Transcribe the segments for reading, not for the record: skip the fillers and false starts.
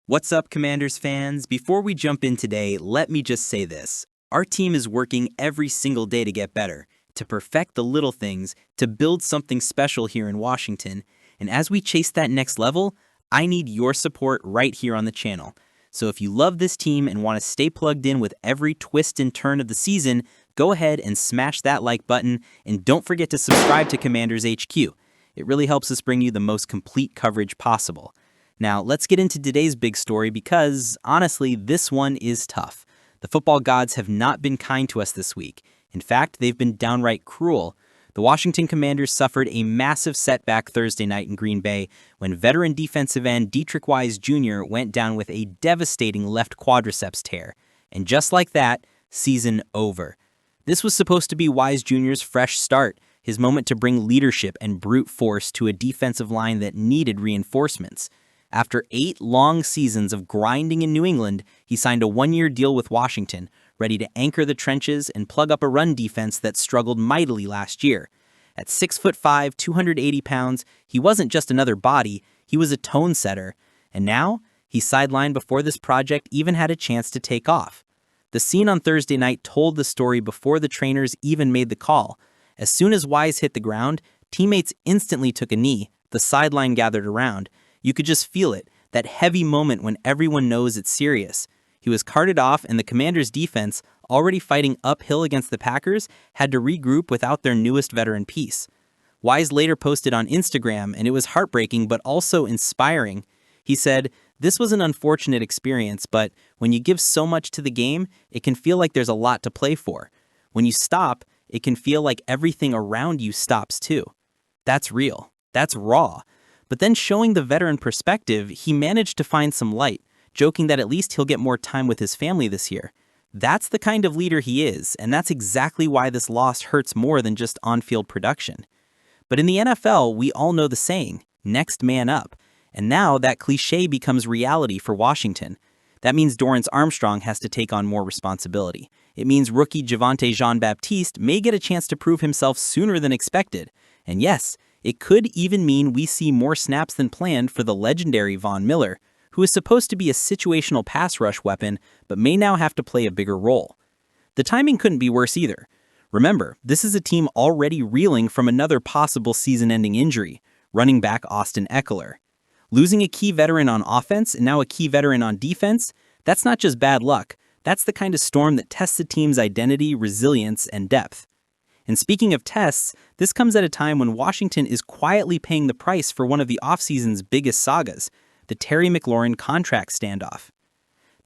What's up, Commanders fans? Before we jump in today, let me just say this. Our team is working every single day to get better, to perfect the little things, to build something special here in Washington. And as we chase that next level, I need your support right here on the channel. So if you love this team and want to stay plugged in with every twist and turn of the season, go ahead and smash that like button, and don't forget to subscribe to Commanders HQ. It really helps us bring you the most complete coverage possible. Now, let's get into today's big story because, honestly, this one is tough. The football gods have not been kind to us this week. In fact, they've been downright cruel. The Washington Commanders suffered a massive setback Thursday night in Green Bay when veteran defensive end Dietrich Wise Jr. went down with a devastating left quadriceps tear. And just like that, season over. This was supposed to be Wise Jr.'s fresh start, his moment to bring leadership and brute force to a defensive line that needed reinforcements. After 8 long seasons of grinding in New England, he signed a one-year deal with Washington, ready to anchor the trenches and plug up a run defense that struggled mightily last year. At 6'5", 280 pounds, he wasn't just another body, he was a tone setter. And now, he's sidelined before this project even had a chance to take off. The scene on Thursday night told the story before the trainers even made the call. As soon as Wise hit the ground, teammates instantly took a knee, the sideline gathered around. You could just feel it, that heavy moment when everyone knows it's serious. He was carted off, and the Commanders' defense, already fighting uphill against the Packers, had to regroup without their newest veteran piece. Wise later posted on Instagram, and it was heartbreaking but also inspiring. He said, "This was an unfortunate experience, but when you give so much to the game, it can feel like there's a lot to play for. When you stop, it can feel like everything around you stops too." That's real. That's raw. But then showing the veteran perspective, he managed to find some light, joking that at least he'll get more time with his family this year. That's the kind of leader he is, and that's exactly why this loss hurts more than just on-field production. But in the NFL, we all know the saying, next man up. And now that cliche becomes reality for Washington. That means Dorrance Armstrong has to take on more responsibility. It means rookie Javonte Jean-Baptiste may get a chance to prove himself sooner than expected. And yes, it could even mean we see more snaps than planned for the legendary Von Miller, who is supposed to be a situational pass rush weapon, but may now have to play a bigger role. The timing couldn't be worse either. Remember, this is a team already reeling from another possible season-ending injury, running back Austin Eckler. Losing a key veteran on offense and now a key veteran on defense, that's not just bad luck. That's the kind of storm that tests a team's identity, resilience, and depth. And speaking of tests, this comes at a time when Washington is quietly paying the price for one of the offseason's biggest sagas, the Terry McLaurin contract standoff.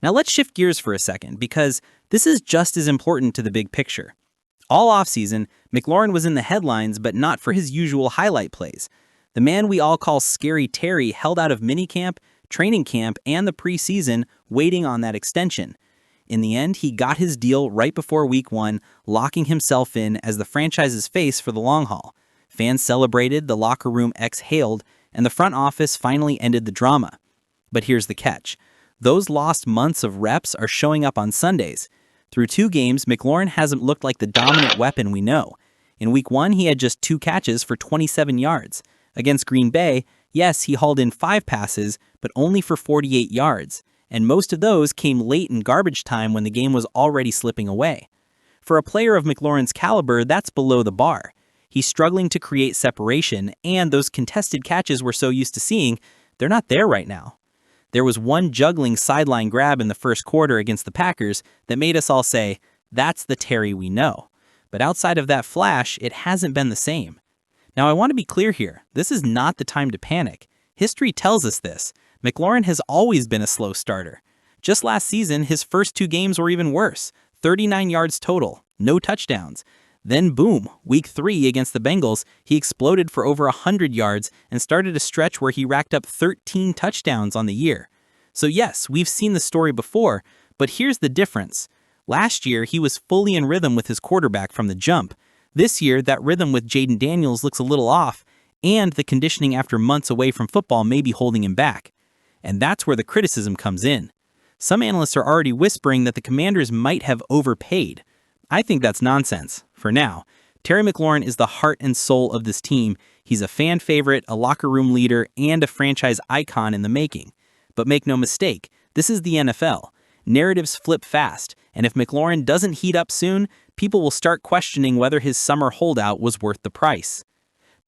Now let's shift gears for a second, because this is just as important to the big picture. All offseason, McLaurin was in the headlines, but not for his usual highlight plays. The man we all call Scary Terry held out of minicamp, training camp, and the preseason, waiting on that extension. In the end, he got his deal right before Week 1, locking himself in as the franchise's face for the long haul. Fans celebrated, the locker room exhaled, and the front office finally ended the drama. But here's the catch. Those lost months of reps are showing up on Sundays. Through 2 games, McLaurin hasn't looked like the dominant weapon we know. In Week 1, he had just 2 catches for 27 yards. Against Green Bay, yes, he hauled in 5 passes, but only for 48 yards. And most of those came late in garbage time when the game was already slipping away. For a player of McLaurin's caliber, that's below the bar. He's struggling to create separation, and those contested catches we're so used to seeing, they're not there right now. There was one juggling sideline grab in the first quarter against the Packers that made us all say, that's the Terry we know. But outside of that flash, it hasn't been the same. Now I want to be clear here, this is not the time to panic. History tells us this. McLaurin has always been a slow starter. Just last season, his first 2 games were even worse. 39 yards total, no touchdowns. Then boom, Week 3 against the Bengals, he exploded for over 100 yards and started a stretch where he racked up 13 touchdowns on the year. So yes, we've seen the story before, but here's the difference. Last year, he was fully in rhythm with his quarterback from the jump. This year, that rhythm with Jaden Daniels looks a little off, and the conditioning after months away from football may be holding him back. And that's where the criticism comes in. Some analysts are already whispering that the Commanders might have overpaid. I think that's nonsense. For now, Terry McLaurin is the heart and soul of this team. He's a fan favorite, a locker room leader, and a franchise icon in the making. But make no mistake, This is the NFL. Narratives flip fast, and if McLaurin doesn't heat up soon, people will start questioning whether his summer holdout was worth the price.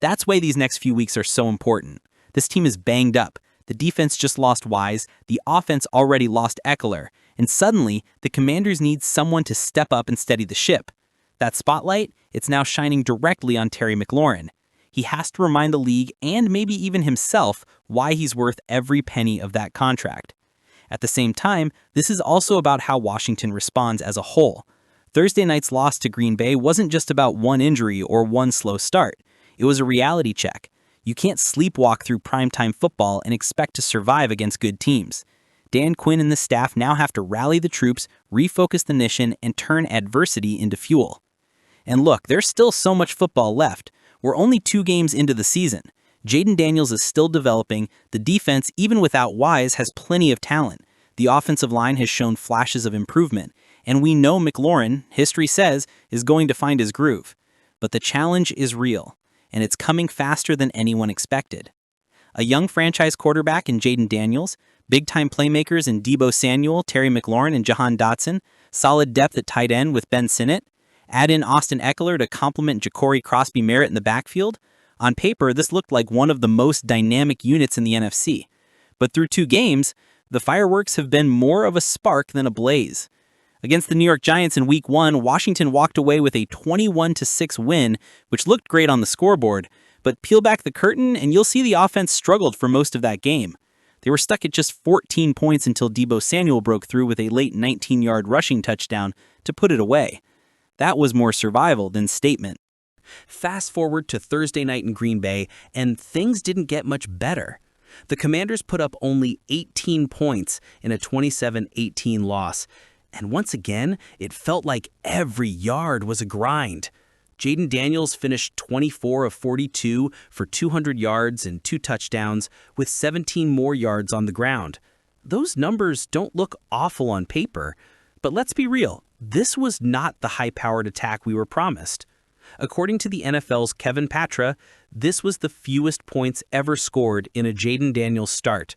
That's why these next few weeks are so important. This team is banged up. The defense just lost Wise, the offense already lost Eckler, and suddenly, the Commanders need someone to step up and steady the ship. That spotlight, it's now shining directly on Terry McLaurin. He has to remind the league and maybe even himself why he's worth every penny of that contract. At the same time, this is also about how Washington responds as a whole. Thursday night's loss to Green Bay wasn't just about one injury or one slow start. It was a reality check. You can't sleepwalk through primetime football and expect to survive against good teams. Dan Quinn and the staff now have to rally the troops, refocus the mission, and turn adversity into fuel. And look, there's still so much football left. We're only 2 games into the season. Jaden Daniels is still developing. The defense, even without Wise, has plenty of talent. The offensive line has shown flashes of improvement. And we know McLaurin, history says, is going to find his groove. But the challenge is real, and it's coming faster than anyone expected. A young franchise quarterback in Jaden Daniels, big-time playmakers in Deebo Samuel, Terry McLaurin, and Jahan Dotson, solid depth at tight end with Ben Sinnott, add in Austin Eckler to complement Ja'Cory Crosby-Merritt in the backfield. On paper, this looked like one of the most dynamic units in the NFC. But through 2 games, the fireworks have been more of a spark than a blaze. Against the New York Giants in Week 1, Washington walked away with a 21-6 win, which looked great on the scoreboard, but peel back the curtain and you'll see the offense struggled for most of that game. They were stuck at just 14 points until Deebo Samuel broke through with a late 19-yard rushing touchdown to put it away. That was more survival than statement. Fast forward to Thursday night in Green Bay, and things didn't get much better. The Commanders put up only 18 points in a 27-18 loss, and once again, it felt like every yard was a grind. Jaden Daniels finished 24 of 42 for 200 yards and 2 touchdowns, with 17 more yards on the ground. Those numbers don't look awful on paper, but let's be real, this was not the high-powered attack we were promised. According to the NFL's Kevin Patra, this was the fewest points ever scored in a Jaden Daniels start.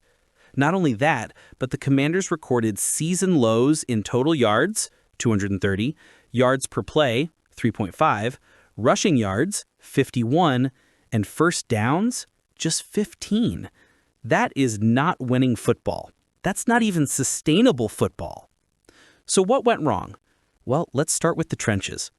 Not only that, but the Commanders recorded season lows in total yards, 230, yards per play, 3.5, rushing yards, 51, and first downs, just 15. That is not winning football. That's not even sustainable football. So what went wrong? Well, let's start with the trenches.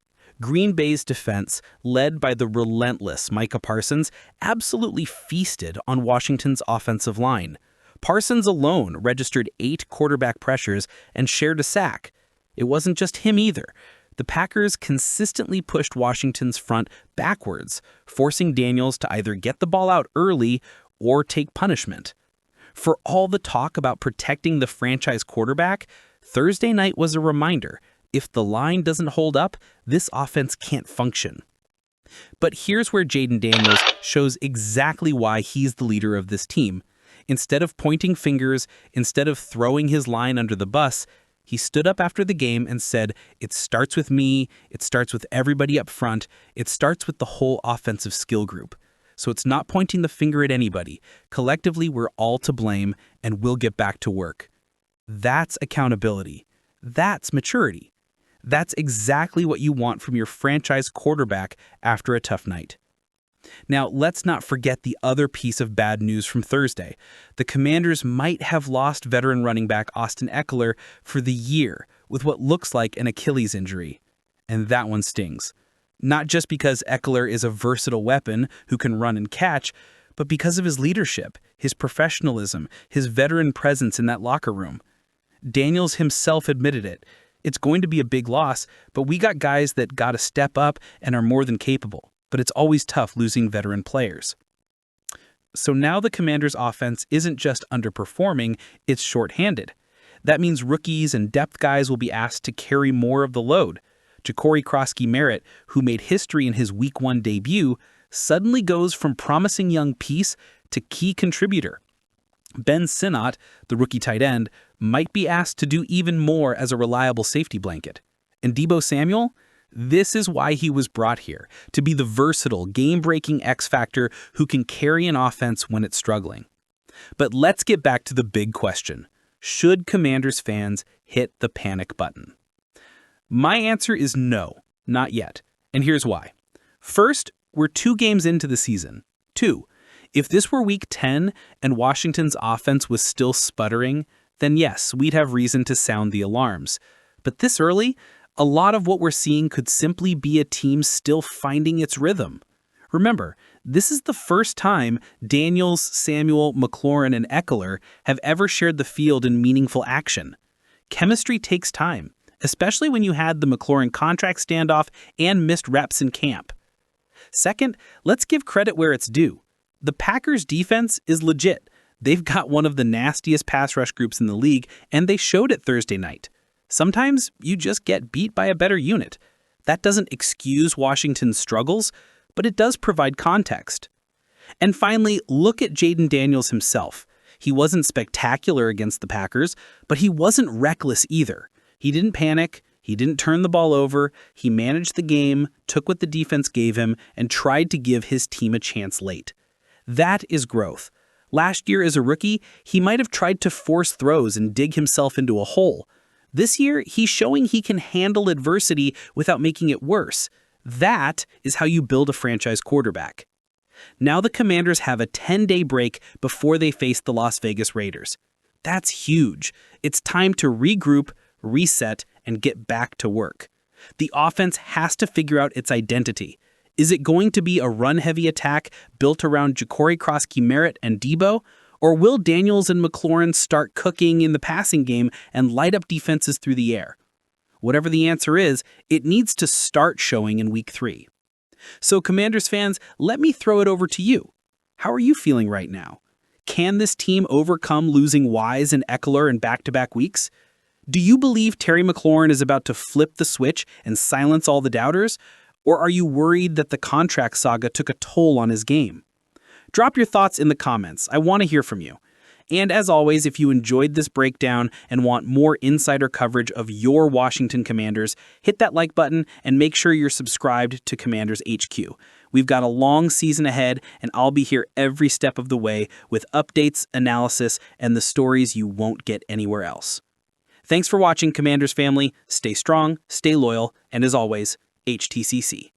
Green Bay's defense, led by the relentless Micah Parsons, absolutely feasted on Washington's offensive line. Parsons alone registered 8 quarterback pressures and shared a sack. It wasn't just him either. The Packers consistently pushed Washington's front backwards, forcing Daniels to either get the ball out early or take punishment. For all the talk about protecting the franchise quarterback, Thursday night was a reminder. If the line doesn't hold up, this offense can't function. But here's where Jaden Daniels shows exactly why he's the leader of this team. Instead of pointing fingers, instead of throwing his line under the bus, he stood up after the game and said, "It starts with me, it starts with everybody up front, it starts with the whole offensive skill group. So it's not pointing the finger at anybody. Collectively, we're all to blame, and we'll get back to work." That's accountability. That's maturity. That's exactly what you want from your franchise quarterback after a tough night. Now, let's not forget the other piece of bad news from Thursday. The Commanders might have lost veteran running back Austin Eckler for the year with what looks like an Achilles injury. And that one stings. Not just because Eckler is a versatile weapon who can run and catch, but because of his leadership, his professionalism, his veteran presence in that locker room. Daniels himself admitted it. It's going to be a big loss, but we got guys that got to step up and are more than capable. But it's always tough losing veteran players. So now the Commanders' offense isn't just underperforming, it's shorthanded. That means rookies and depth guys will be asked to carry more of the load. Ja'Cory Crosby-Merritt, who made history in his Week 1 debut, suddenly goes from promising young piece to key contributor. Ben Sinnott, the rookie tight end, might be asked to do even more as a reliable safety blanket. And Deebo Samuel? This is why he was brought here, to be the versatile, game-breaking X factor who can carry an offense when it's struggling. But let's get back to the big question. Should Commanders fans hit the panic button? My answer is no, not yet. And here's why. First, we're 2 games into the season. 2, if this were week 10 and Washington's offense was still sputtering, then yes, we'd have reason to sound the alarms. But this early, a lot of what we're seeing could simply be a team still finding its rhythm. Remember, this is the first time Daniels, Samuel, McLaurin, and Eckler have ever shared the field in meaningful action. Chemistry takes time, especially when you had the McLaurin contract standoff and missed reps in camp. Second, let's give credit where it's due. The Packers' defense is legit. They've got one of the nastiest pass rush groups in the league, and they showed it Thursday night. Sometimes you just get beat by a better unit. That doesn't excuse Washington's struggles, but it does provide context. And finally, look at Jaden Daniels himself. He wasn't spectacular against the Packers, but he wasn't reckless either. He didn't panic, he didn't turn the ball over, he managed the game, took what the defense gave him, and tried to give his team a chance late. That is growth. Last year as a rookie, he might have tried to force throws and dig himself into a hole. This year, he's showing he can handle adversity without making it worse. That is how you build a franchise quarterback. Now the Commanders have a 10-day break before they face the Las Vegas Raiders. That's huge. It's time to regroup, reset, and get back to work. The offense has to figure out its identity. Is it going to be a run-heavy attack built around Ja'Cory Krosky-Merritt and Debo? Or will Daniels and McLaurin start cooking in the passing game and light up defenses through the air? Whatever the answer is, it needs to start showing in week 3. So Commanders fans, let me throw it over to you. How are you feeling right now? Can this team overcome losing Wise and Eckler in back-to-back weeks? Do you believe Terry McLaurin is about to flip the switch and silence all the doubters? Or are you worried that the contract saga took a toll on his game? Drop your thoughts in the comments. I want to hear from you. And as always, if you enjoyed this breakdown and want more insider coverage of your Washington Commanders, hit that like button and make sure you're subscribed to Commanders HQ. We've got a long season ahead, and I'll be here every step of the way with updates, analysis, and the stories you won't get anywhere else. Thanks for watching, Commanders family. Stay strong, stay loyal, and as always, HTCC.